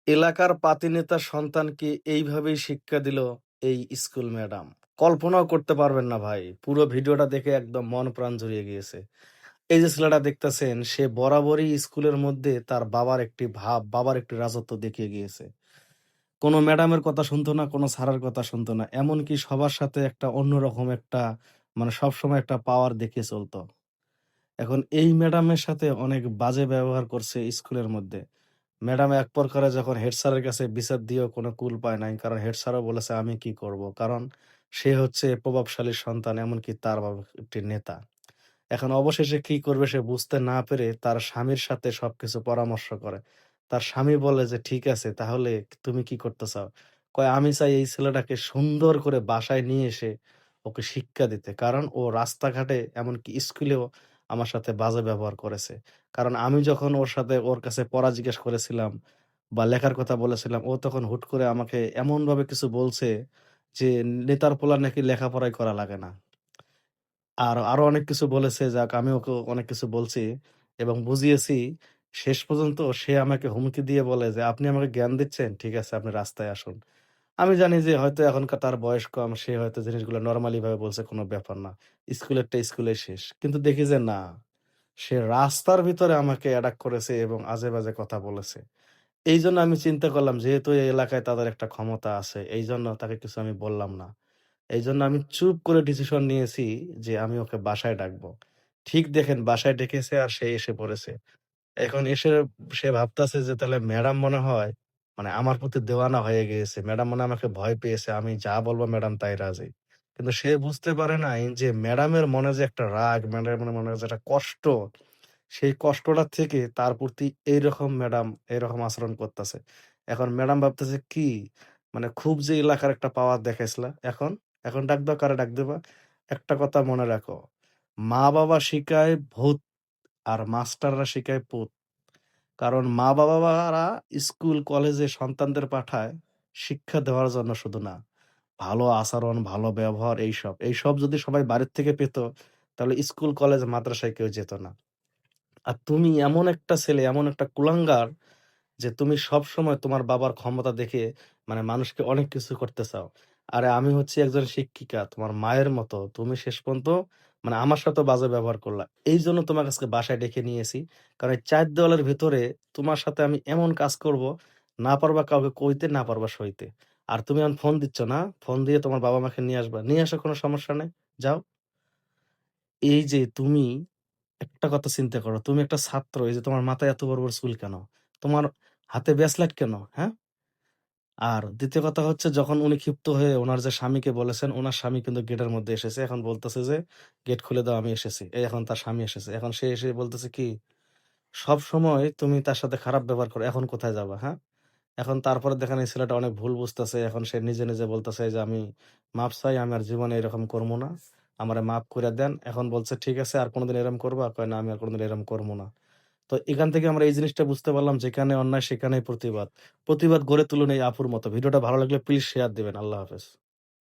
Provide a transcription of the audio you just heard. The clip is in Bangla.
এলাকার পাতিনেতার সন্তানকে এইভাবেই শিক্ষা দিল এই স্কুল ম্যাডাম। কল্পনাও করতে পারবেন না ভাই। পুরো ভিডিওটা দেখে একদম মন প্রাণ জুড়িয়ে গিয়েছে। এই যে ছেলেটা দেখতেছেন, সে বরাবরই স্কুলের মধ্যে তার বাবার একটি ভাব, বাবার একটি রাজত্ব দেখিয়ে গিয়েছে। কোনো ম্যাডামের কথা শুনতো না, কোনো স্যারের কথা শুনতো না। এমনকি সবার সাথে একটা অন্যরকম একটা সবসময় একটা পাওয়ার দেখিয়ে চলতো। এখন এই ম্যাডামের সাথে অনেক বাজে ব্যবহার করছে স্কুলের মধ্যে। ম্যাডাম এক প্রকারে যখন হেড স্যারের কাছে বিচার দিয়েও কোনো কুল পায় নাই। কারণ হেড স্যারও বলেছে, "আমি কি করব?" কারণ সে হচ্ছে প্রভাবশালী সন্তান, এমনকি তার বাবা একটি নেতা। এখন অবশেষে কি করবে সে বুঝতে না পেরে তার স্বামীর সাথে সবকিছু পরামর্শ করে। তার স্বামী বলে যে, "ঠিক আছে, তাহলে তুমি কি করতে চাও?" কয়, "আমি চাই এই ছেলেটাকে সুন্দর করে বাসায় নিয়ে এসে ওকে শিক্ষা দিতে।" কারণ ও রাস্তাঘাটে এমনকি স্কুলেও আমার সাথে বাজে ব্যবহার করেছে। কারণ আমি যখন ওর কাছে পড়া জিজ্ঞেস করেছিলাম বা লেখার কথা বলেছিলাম, ও তখন হুট করে আমাকে এমনভাবে কিছু বলছে যে, "নেতার পোলার নাকি লেখাপড়াই করা লাগে না।" আর আরো অনেক কিছু বলেছে, যাক আমি ওকে অনেক কিছু বলছি এবং বুঝিয়েছি। শেষ পর্যন্ত সে আমাকে হুমকি দিয়ে বলে যে, "আপনি আমাকে জ্ঞান দিচ্ছেন? ঠিক আছে, আপনি রাস্তায় আসুন।" আমি জানি যে হয়তো এখনকার তার বয়স কম, সে হয়তো জিনিসগুলো নরমালি ভাবে বলছে, কোনো ব্যাপার না। স্কুলেরটা স্কুলেই শেষ। কিন্তু দেখি যে না, সে রাস্তার ভিতরে আমাকে অ্যাটাক করেছে এবং আজে-বাজে কথা বলেছে। এইজন্য আমি চিন্তা করলাম, যেহেতু এই এলাকায় তাদের একটা ক্ষমতা আছে, এইজন্য তাকে কিছু আমি বললাম না। এইজন্য আমি চুপ করে ডিসিশন নিয়েছি যে আমি ওকে বাসায় ডাকবো। ঠিক দেখেন, বাসায় ডেকেছে আর সে এসে পড়েছে। এখন এসে সে ভাবতেছে যে তাহলে ম্যাডাম মনে হয় আমার প্রতি দেওয়ানা হয়ে গিয়েছে। ম্যাডাম মনে হয় আমাকে ভয় পেয়েছে। আমি যা বলব ম্যাডাম তাই রাজি। কিন্তু সে বুঝতে পারে নাই যে ম্যাডামের মনে যে একটা রাগ, ম্যাডামের মনে যে একটা কষ্ট, সেই কষ্টটা থেকে তার প্রতি এইরকম ম্যাডাম এরকম আচরণ করতেছে। এখন ম্যাডাম ভাবতেছে কি, খুব যে এলাকার একটা পাওয়ার দেখাইছিলা, এখন ডাক দাও, কারে ডাক দিবা? একটা কথা মনে রাখো, মা-বাবা শিখায় ভূত আর মাস্টাররা শিখায় পুত। কারণ মা-বাবারা স্কুল, কলেজে সন্তানদের পাঠায় শিক্ষা দেওয়ার জন্য শুধু না। ভালো আচরণ, ভালো ব্যবহার এইসব। এইসব যদি সবাই বাড়ির থেকে পেত, তাহলে স্কুল, কলেজ, মাদ্রাসায় কেউ যেত না। আর তুমি এমন একটা ছেলে, এমন একটা কুলাঙ্গার যে তুমি সবসময় তোমার বাবার ক্ষমতা দেখে মানুষকে অনেক কিছু করতে চাও। আরে আমি হচ্ছি একজন শিক্ষিকা, তোমার মায়ের মতো। তুমি শেষ পর্যন্ত আমার সাথেও বাজে ব্যবহার করলা। এইজন্য তোমাকে আজকে বাসায় ডেকে নিয়েছি। কারণ এই ৪ দেওয়ালের ভেতরে তোমার সাথে আমি এমন কাজ করব, না পারবা কাউকে কইতে, না পারবা সইতে। আর তুমি এখন ফোন দিচ্ছ না? ফোন দিয়ে তোমার বাবা-মাকে নিয়ে আসবা। নিয়ে আসো, কোনো সমস্যা নাই। যাও। এই যে তুমি একটা কথা চিন্তা করো। তুমি একটা ছাত্র, এই যে তোমার মাথায় এত বড়, বড় চুল কেন? তোমার হাতে ব্রেসলেট কেন? হ্যাঁ? আর ২য় কথা হচ্ছে, যখন উনি ক্ষিপ্ত হয়ে উনার যে স্বামীকে বলেছেন, উনার স্বামী কিন্তু গেটের মধ্যে এসেছে। এখন বলতেছে যে, "গেট খুলে দাও, আমি এসেছি।" এই এখন তার স্বামী এসেছে। এখন সে এসে বলতেছে কি, "সবসময় তুমি তার সাথে খারাপ ব্যবহার করো। এখন কোথায় যাবা, হ্যাঁ?" এখন তারপরে দেখেন এই ছেলেটা অনেক ভুল বুঝতেছে। এখন সে নিজে, নিজে বলতেছে যে, "আমি মাপ চাই, আমি আর জীবনে এরকম করব না। আমারে মাফ কইরা দেন।" এখন বলছে, "ঠিক আছে, আর কোনদিন এরকম করবা?" কয়, "না, আমি আর কোনদিন এরকম করব না।" তো এখান থেকে আমরা এই জিনিসটা বুঝতে পারলাম, যেখানে অন্যায় সেখানেই প্রতিবাদ। প্রতিবাদ গড়ে তুলুন এই আপুর মতো। ভিডিওটা ভালো লাগলে প্লিজ শেয়ার দিবেন। আল্লাহ হাফেজ।